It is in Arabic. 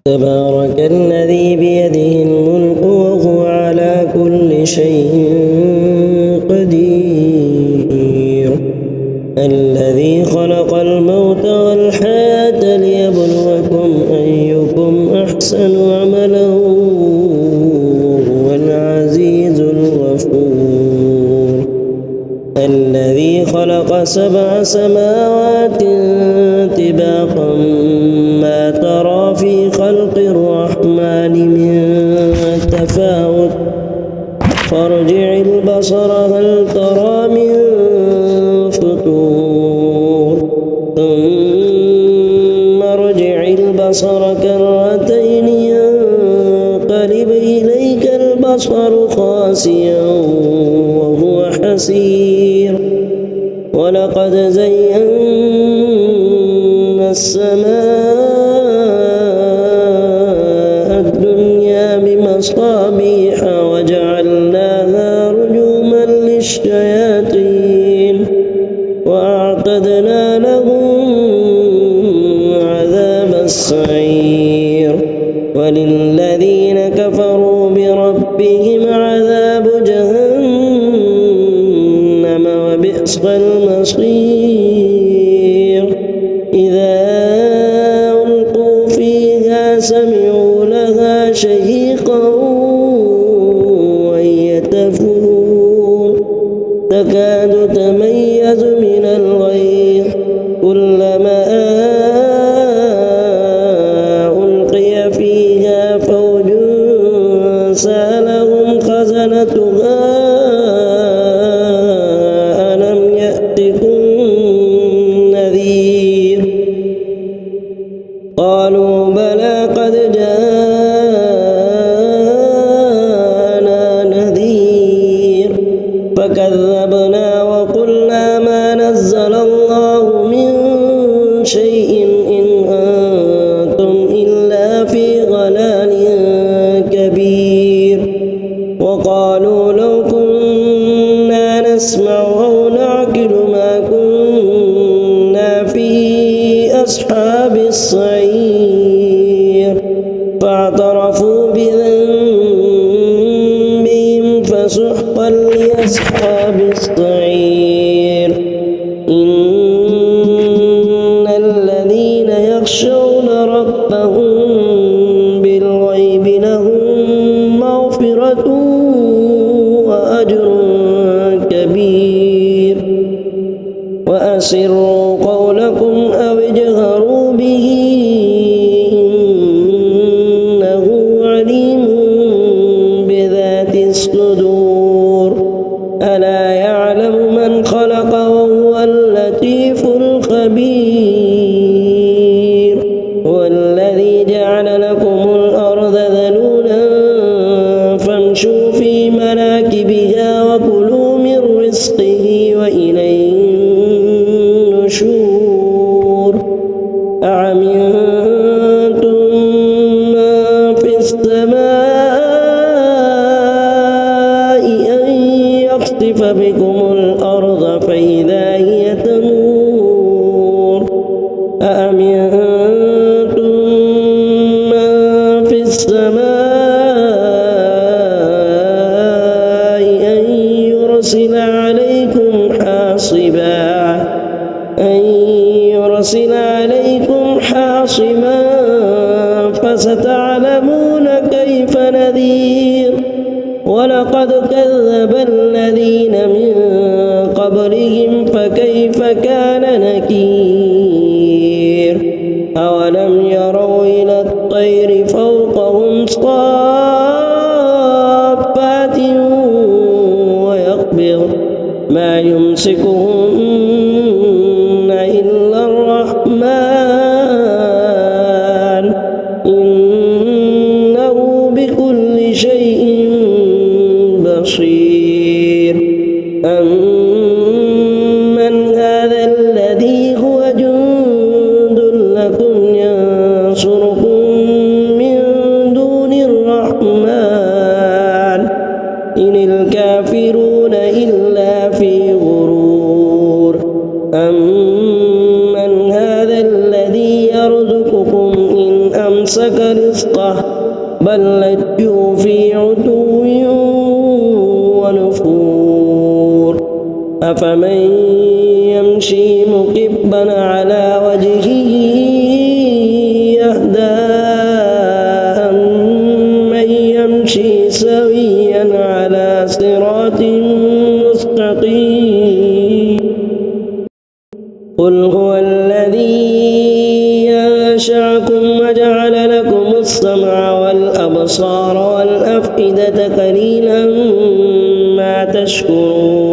تبارك الذي بيده الملك وهو على كل شيء قدير الذي خلق الموت والحياة ليبلوكم أيكم أحسن عملا وهو العزيز الغفور الذي خلق 7 سماوات طباقا ما ترى في خلق الرحمن من تفاوت فارجع البصر هل ترى من فطور ثم ارجع البصر كرتين ينقلب إليك البصر خاسئا وهو حسير ولقد زينا السماء الدنيا بمصابيح وجعلناها رجوما للشياطين وأعتدنا لهم عذاب السعير وللذين كفروا بربهم عذاب جهنم وبئس المصير إذا ألقوا فيها سمعوا لها شهيقا وهي تفور تكاد تميز من الغيظ كلما ألقي فيها فوج سألهم خزنتها ألم يأتكم نذير قالوا بلى قد جاءنا نذير فكذبنا وقلنا ما نزل الله من شيء إن أنتم إلا في ضلال كبير وقالوا لو كنا نسمع أو نعقل ما كنا في أصحاب السعير فاعترفوا بذنبهم فسحقا لأصحاب السعير إن الذين يخشون ربهم بالغيب لهم مغفرة وأجر كبير وأسروا قولكم أو اجهروا به إنه عليم بذات الصدور ألا يعلم من خلق وهو اللطيف الخبير والذي جعل لكم الأرض ذلولا فامشوا في مناكبها وكلوا من رزقه وإليه النشور أأمنتم من في السماء أن يخسف بكم الأرض فإذا هي تمور أأمنتم من في السماء أن يرسل عليكم حاصبا فستعلمون كيف نذير ولقد كذب الذين من قبلهم فكيف كان نكير أولم يروا إلى الطير فوقهم صافات ويقبض ما يمسكهن إلا الرحمن إنه بكل شيء بصير أمن هذا الذي هو جند لكم ينصركم من دون الرحمن إن الكافرون إلا في غرور أمن هذا الذي يرزقكم إن أمسك رزقه بل لجوا في عتو ونفور أفمن يمشي مكبا على وجهه يهدى أمن يمشي سويا على صراط مستقيم قل هو الذي أنشأكم وجعل لكم السمع والأبصار والأفئدة قليلا ما تشكرون